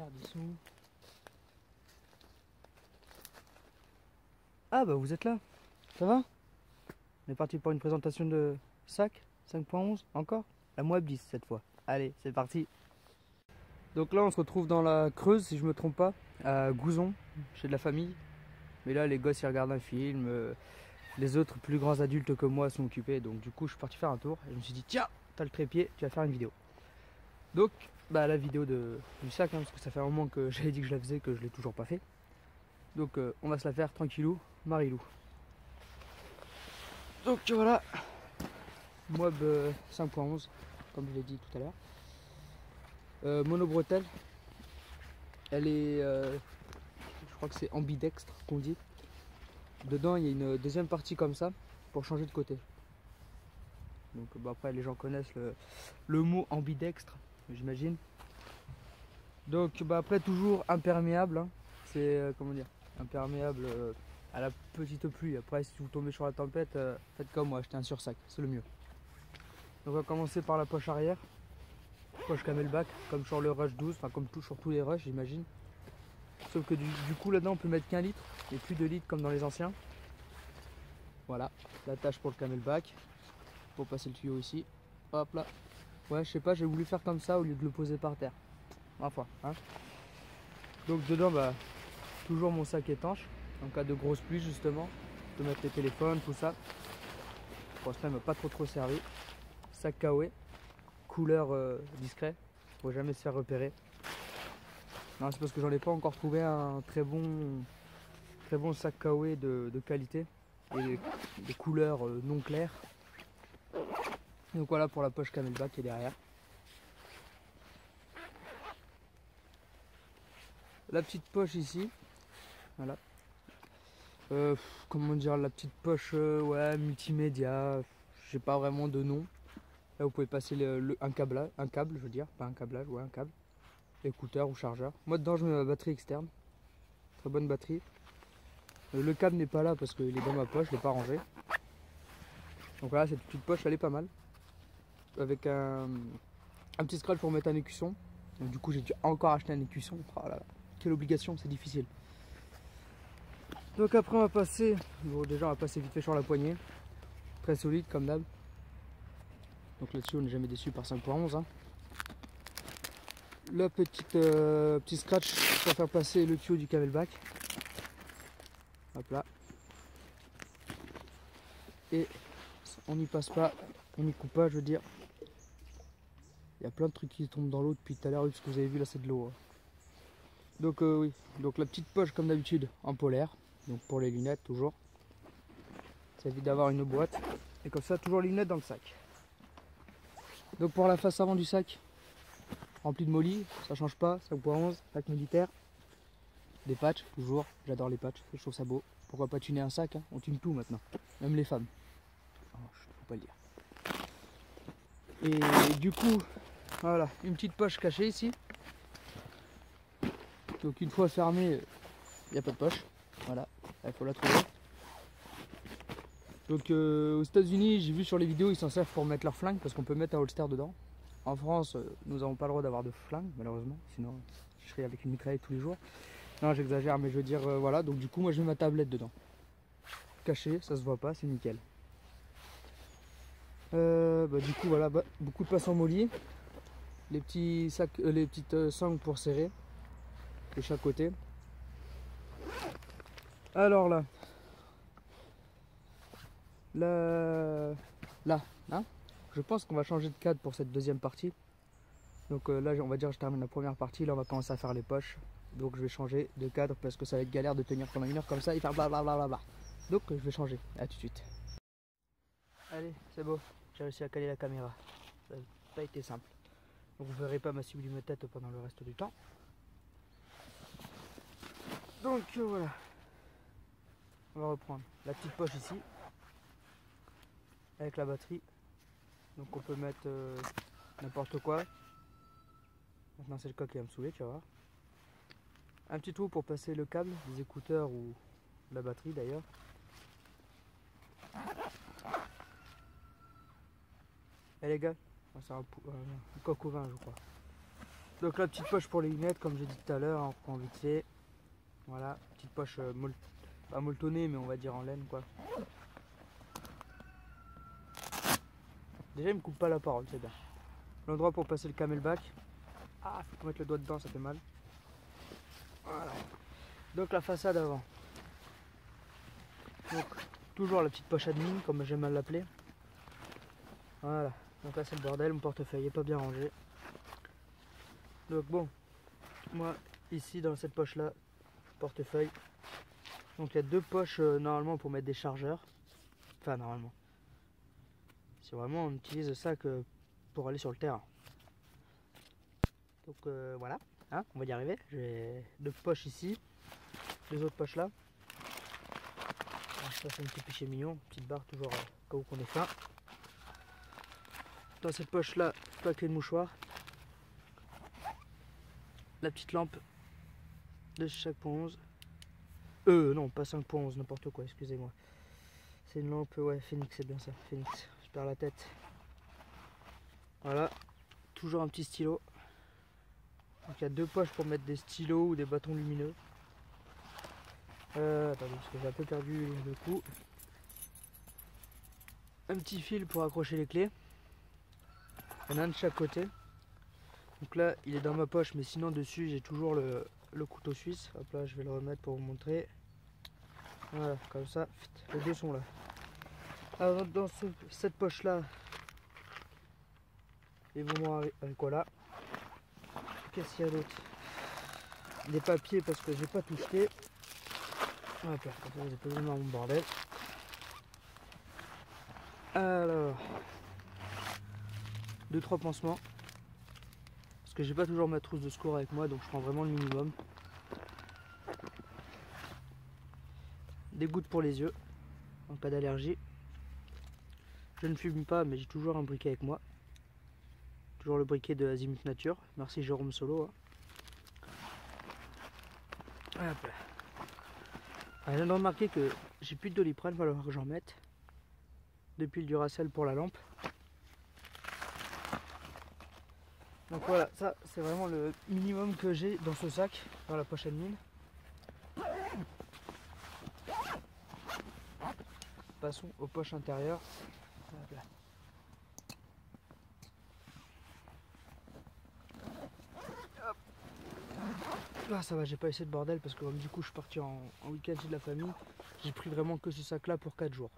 Merde, ils sont où? Ah bah vous êtes là, ça va? On est parti pour une présentation de sac 5.11, encore? La Moab 10 cette fois. Allez, c'est parti. Donc là on se retrouve dans la Creuse si je me trompe pas, à Gouzon, chez de la famille. Mais là les gosses ils regardent un film, les autres plus grands adultes que moi sont occupés. Donc du coup je suis parti faire un tour et je me suis dit tiens, t'as le trépied, tu vas faire une vidéo. Donc bah la vidéo du sac, hein, parce que ça fait un moment que j'avais dit que je la faisais, que je l'ai toujours pas fait. Donc on va se la faire tranquillou, Marilou. Donc voilà, Moab 5.11, comme je l'ai dit tout à l'heure. Monobretelle, elle est, je crois que c'est ambidextre qu'on dit. Dedans il y a une deuxième partie comme ça, pour changer de côté. Donc bah, après les gens connaissent le mot ambidextre, j'imagine. Donc bah, après toujours imperméable, hein. C'est comment dire, imperméable à la petite pluie. Après si vous tombez sur la tempête, faites comme moi, achetez un sursac, c'est le mieux. Donc on va commencer par la poche arrière, poche camelback, comme sur le Rush 12, enfin comme sur tous les Rush j'imagine. Sauf que du coup là-dedans on peut mettre qu'un litre et plus de litres comme dans les anciens. Voilà, l'attache pour le camelback, pour passer le tuyau ici. Hop là. Ouais je sais pas, j'ai voulu faire comme ça au lieu de le poser par terre. Enfin, hein. Donc dedans bah toujours mon sac étanche, en cas de grosse pluie justement. Je peux mettre les téléphones, tout ça. Pour l'instant il m'a pas trop servi. Sac Kawaii, couleur discret, faut jamais se faire repérer. Non, c'est parce que j'en ai pas encore trouvé un très bon sac Kawaii de qualité et des couleurs non claires. Donc voilà pour la poche camelback qui est derrière. La petite poche ici, voilà. Comment dire, la petite poche ouais, multimédia, j'ai pas vraiment de nom. Là vous pouvez passer un câble, je veux dire, pas un câblage, ouais un câble. Écouteur ou chargeur. Moi dedans je mets ma batterie externe, très bonne batterie. Le câble n'est pas là parce qu'il est dans ma poche, je l'ai pas rangé. Donc voilà, cette petite poche elle est pas mal. Avec un petit scratch pour mettre un écusson. Donc du coup j'ai dû encore acheter un écusson. Oh là là, quelle obligation, c'est difficile. Donc après on va passer, bon déjà on va passer vite fait sur la poignée. Très solide comme d'hab. Donc là-dessus on n'est jamais déçu par 5.11 hein. Le petit scratch pour faire passer le tuyau du camelback. Hop là. Et on n'y passe pas, on n'y coupe pas, je veux dire. Il y a plein de trucs qui tombent dans l'eau depuis tout à l'heure, ce que vous avez vu là c'est de l'eau. Donc oui, donc la petite poche comme d'habitude en polaire, donc pour les lunettes toujours. Ça évite d'avoir une boîte. Et comme ça toujours les lunettes dans le sac. Donc pour la face avant du sac, rempli de molly, ça change pas, 5.11, sac militaire. Des patchs, toujours, j'adore les patchs, je trouve ça beau. Pourquoi pas tuner un sac, hein, on tune tout maintenant, même les femmes. Oh, faut pas le dire. Et du coup, voilà, une petite poche cachée ici. Donc une fois fermée, il n'y a pas de poche. Voilà, il faut la trouver. Donc aux États-Unis, j'ai vu sur les vidéos, ils s'en servent pour mettre leur flingue parce qu'on peut mettre un holster dedans. En France, nous n'avons pas le droit d'avoir de flingue, malheureusement. Sinon, je serais avec une mitraillette tous les jours. Non, j'exagère, mais je veux dire, voilà. Donc du coup, moi, je mets ma tablette dedans. Cachée, ça se voit pas, c'est nickel. Du coup, voilà, beaucoup de passes en mollier. Les petits sacs, les petites sangles pour serrer de chaque côté. Alors là, hein, je pense qu'on va changer de cadre pour cette deuxième partie. Donc là, on va dire que je termine la première partie. Là, on va commencer à faire les poches. Donc je vais changer de cadre parce que ça va être galère de tenir pendant une heure comme ça et faire blablabla. Donc je vais changer. À tout de suite. Allez, c'est beau. J'ai réussi à caler la caméra. Ça n'a pas été simple. Donc vous verrez pas ma sublime tête pendant le reste du temps. Donc voilà. On va reprendre la petite poche ici. Avec la batterie. Donc on peut mettre n'importe quoi. Maintenant c'est le coq qui va me saouler, tu vas voir. Un petit trou pour passer le câble, des écouteurs ou la batterie d'ailleurs. Et les gars, c'est un coq au vin je crois. Donc la petite poche pour les lunettes, comme j'ai dit tout à l'heure, on reprend vite fait. Voilà, petite poche pas molletonnée, mais on va dire en laine quoi. Déjà il me coupe pas la parole, c'est bien. L'endroit pour passer le camelback. Ah, faut mettre le doigt dedans, ça fait mal. Voilà. Donc la façade avant. Donc toujours la petite poche admin, comme j'aime à l'appeler. Voilà. Donc là c'est le bordel, mon portefeuille est pas bien rangé. Donc bon, moi ici dans cette poche là, portefeuille. Donc il y a deux poches normalement pour mettre des chargeurs. Enfin normalement. C'est vraiment on utilise ça que pour aller sur le terrain. Donc voilà, hein, on va y arriver. J'ai deux poches ici, deux autres poches là. Ça c'est un petit péché mignon, petite barre toujours au cas où qu'on est faim. Dans cette poche là, paquet de mouchoirs. La petite lampe de chaque 5.11. Non, pas 5.11, n'importe quoi, excusez-moi. C'est une lampe, ouais, Phoenix, c'est bien ça, Phoenix. Je perds la tête. Voilà, toujours un petit stylo. Donc il y a deux poches pour mettre des stylos ou des bâtons lumineux. Attendez, parce que j'ai un peu perdu le coup. Un petit fil pour accrocher les clés. Il y en a un de chaque côté. Donc là, il est dans ma poche, mais sinon dessus, j'ai toujours le couteau suisse. Hop là, je vais le remettre pour vous montrer. Voilà, comme ça, les deux sont là. Alors dans cette poche là, les bonbons Ricola. Qu'est-ce qu'il y a d'autre? Des papiers parce que j'ai pas tout jeté. Hop là, comme ça j'ai pas besoin dans mon bordel. Alors, 2-3 pansements. Parce que j'ai pas toujours ma trousse de secours avec moi, donc je prends vraiment le minimum. Des gouttes pour les yeux, en cas d'allergie. Je ne fume pas, mais j'ai toujours un briquet avec moi. Toujours le briquet de Azimut Nature. Merci Jérôme Solo. Hop là. Ah, je viens de remarquer que j'ai plus de Doliprane, il va falloir que j'en mette. Depuis le Duracell pour la lampe. Donc voilà, ça c'est vraiment le minimum que j'ai dans ce sac, dans la poche admin. Passons aux poches intérieures. Hop là. Hop. Là ça va, j'ai pas essayé de bordel parce que du coup je suis parti en week-end chez de la famille. J'ai pris vraiment que ce sac là pour 4 jours.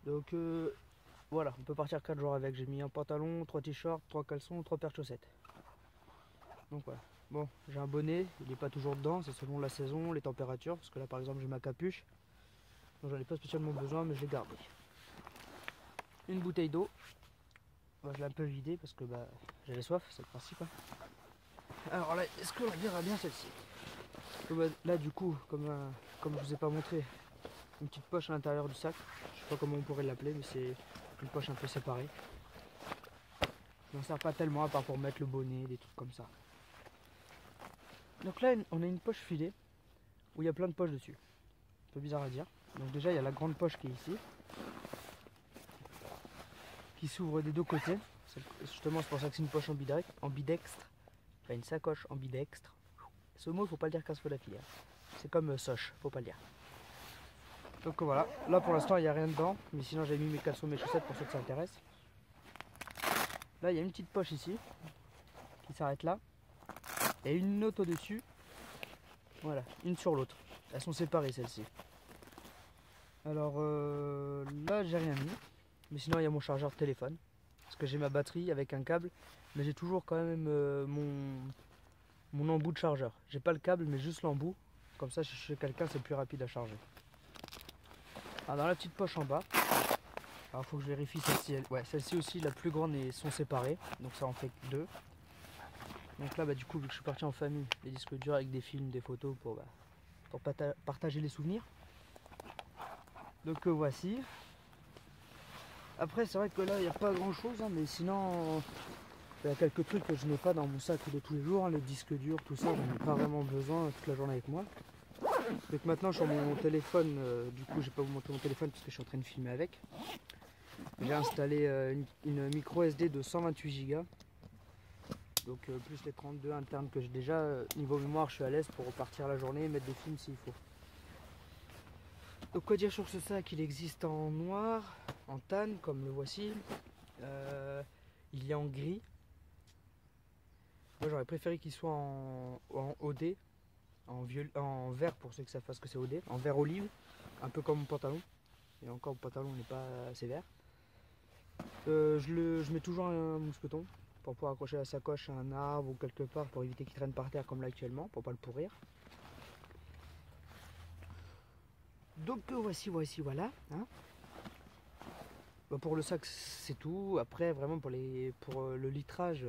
Donc voilà, on peut partir 4 jours avec. J'ai mis un pantalon, 3 t-shirts, 3 caleçons, 3 paires de chaussettes. Donc voilà. Bon, j'ai un bonnet, il n'est pas toujours dedans, c'est selon la saison, les températures. Parce que là par exemple j'ai ma capuche. Donc j'en ai pas spécialement besoin, mais je l'ai gardé. Une bouteille d'eau. Bah, je l'ai un peu vidée parce que bah, j'avais soif, c'est le principe. Hein. Alors là, est-ce qu'on verra bien celle-ci? Là du coup, comme je vous ai pas montré, une petite poche à l'intérieur du sac. Je sais pas comment on pourrait l'appeler, mais c'est une poche un peu séparée. Ça n'en sert pas tellement à part pour mettre le bonnet, des trucs comme ça. Donc là, on a une poche filée où il y a plein de poches dessus. Un peu bizarre à dire. Donc déjà, il y a la grande poche qui est ici, qui s'ouvre des deux côtés. Justement, c'est pour ça que c'est une poche ambidextre. Enfin, une sacoche ambidextre. Ce mot, il faut pas le dire 15 fois d'affilée. C'est comme soche, faut pas le dire. Donc voilà, là pour l'instant il n'y a rien dedans, mais sinon j'ai mis mes caleçons, mes chaussettes pour ceux que ça intéresse. Là il y a une petite poche ici, qui s'arrête là, et une autre au-dessus, voilà, une sur l'autre. Elles sont séparées celles-ci. Alors là j'ai rien mis, mais sinon il y a mon chargeur de téléphone, parce que j'ai ma batterie avec un câble, mais j'ai toujours quand même mon embout de chargeur. J'ai pas le câble, mais juste l'embout, comme ça chez quelqu'un c'est plus rapide à charger. Alors dans la petite poche en bas, alors faut que je vérifie celle-ci. Ouais, celle-ci aussi, la plus grande sont séparées, donc ça en fait que 2. Donc là, bah, du coup, vu que je suis parti en famille, les disques durs avec des films, des photos pour partager les souvenirs. Donc voici. Après, c'est vrai que là, il n'y a pas grand-chose, hein, mais sinon, il y a quelques trucs que je n'ai pas dans mon sac de tous les jours, hein, les disques durs, tout ça, j'en ai pas vraiment besoin toute la journée avec moi. Donc maintenant sur mon téléphone, du coup je vais pas vous montrer mon téléphone parce que je suis en train de filmer avec. J'ai installé une micro SD de 128 Go. Donc plus les 32 internes que j'ai déjà, niveau mémoire je suis à l'aise pour repartir la journée et mettre des films s'il faut. Donc quoi dire sur ce sac, il existe en noir, en tan comme le voici, il y a en gris. Moi j'aurais préféré qu'il soit en OD, en vert pour ceux que ça fasse que c'est OD, en vert olive, un peu comme mon pantalon. Et encore mon pantalon n'est pas assez vert. Je mets toujours un mousqueton pour pouvoir accrocher la sacoche à un arbre ou quelque part pour éviter qu'il traîne par terre comme là actuellement, pour pas le pourrir. Donc voilà. Hein. Bah, pour le sac c'est tout. Après vraiment pour le litrage,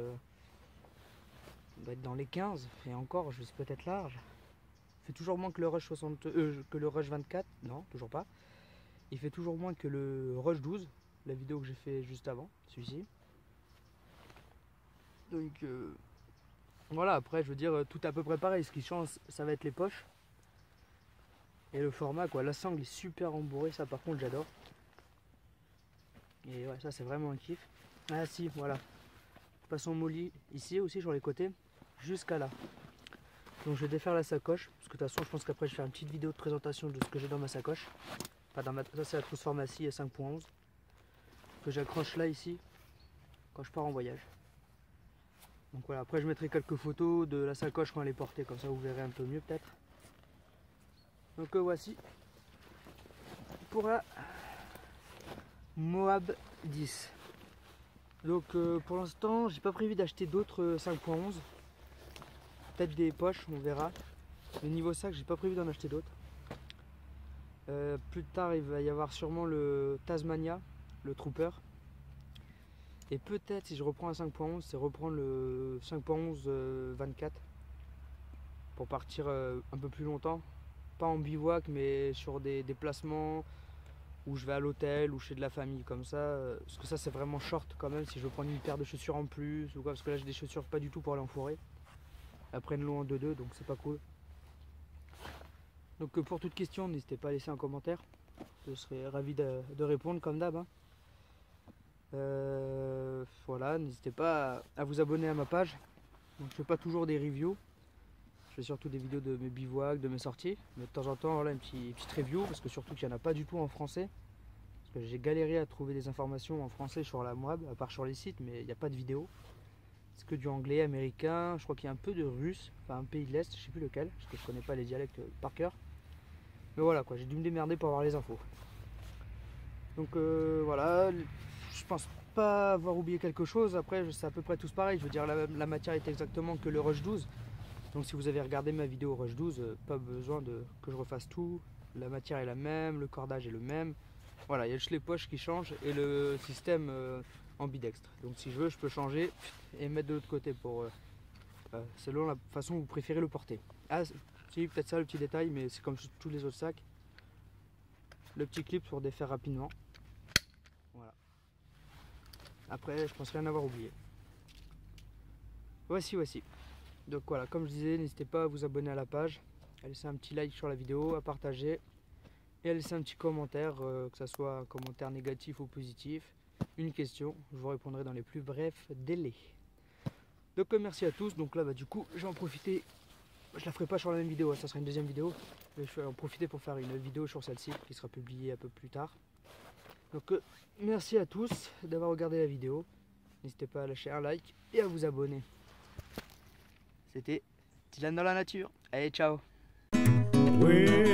on doit être dans les 15 et encore je suis peut-être large. Il fait toujours moins que le Rush 24, non toujours pas. Il fait toujours moins que le Rush 12, la vidéo que j'ai fait juste avant, celui-ci. Donc voilà, après je veux dire tout est à peu près pareil, ce qui change ça va être les poches. Et le format quoi, la sangle est super embourrée, ça par contre j'adore. Et ouais, ça c'est vraiment un kiff. Ah si, voilà. Passons molly ici aussi sur les côtés, jusqu'à là. Donc je vais défaire la sacoche, parce que de toute façon je pense qu'après je vais faire une petite vidéo de présentation de ce que j'ai dans ma sacoche. Enfin, ça c'est la trousse pharmacie 5.11 que j'accroche là ici quand je pars en voyage. Donc voilà, après je mettrai quelques photos de la sacoche quand elle est portée, comme ça vous verrez un peu mieux peut-être. Donc voici pour la Moab 10. Donc pour l'instant j'ai pas prévu d'acheter d'autres 5.11. Peut-être des poches, on verra. Mais niveau sac j'ai pas prévu d'en acheter d'autres. Plus tard il va y avoir sûrement le Tasmania, le Trooper. Et peut-être si je reprends un 5.11, c'est reprendre le 5.11 24 pour partir un peu plus longtemps. Pas en bivouac mais sur des déplacements où je vais à l'hôtel ou chez de la famille comme ça. Parce que ça c'est vraiment short quand même si je veux prendre une paire de chaussures en plus ou quoi. Parce que là j'ai des chaussures pas du tout pour aller en forêt. Après une long en 2-2 donc c'est pas cool. Donc pour toute question n'hésitez pas à laisser un commentaire. Je serai ravi de répondre comme d'hab. Hein. Voilà, n'hésitez pas à vous abonner à ma page. Donc, je fais pas toujours des reviews, je fais surtout des vidéos de mes bivouacs, de mes sorties, mais de temps en temps voilà, une petite review parce que surtout qu'il n'y en a pas du tout en français. Parce que j'ai galéré à trouver des informations en français sur la Moab, à part sur les sites, mais il n'y a pas de vidéo. C'est que du anglais, américain, je crois qu'il y a un peu de russe, enfin un pays de l'Est, je sais plus lequel, parce que je connais pas les dialectes par cœur. Mais voilà quoi, j'ai dû me démerder pour avoir les infos. Donc voilà, je pense pas avoir oublié quelque chose. Après c'est à peu près tous pareil, je veux dire la matière est exactement que le Rush 12. Donc si vous avez regardé ma vidéo Rush 12, pas besoin que je refasse tout. La matière est la même, le cordage est le même. Voilà, il y a juste les poches qui changent et le système ambidextre. Donc si je veux je peux changer et mettre de l'autre côté pour selon la façon où vous préférez le porter. Ah si, peut-être ça le petit détail, mais c'est comme tous les autres sacs. Le petit clip pour défaire rapidement. Voilà. Après, je pense rien avoir oublié. Voici. Donc voilà, comme je disais, n'hésitez pas à vous abonner à la page, à laisser un petit like sur la vidéo, à partager et à laisser un petit commentaire, que ce soit un commentaire négatif ou positif, une question, je vous répondrai dans les plus brefs délais. Donc merci à tous. Donc là, du coup, je vais en profiter. Je la ferai pas sur la même vidéo, ça sera une deuxième vidéo. Mais je vais en profiter pour faire une vidéo sur celle-ci qui sera publiée un peu plus tard. Donc merci à tous d'avoir regardé la vidéo. N'hésitez pas à lâcher un like et à vous abonner. C'était Dylan dans la nature. Allez, ciao. Oui.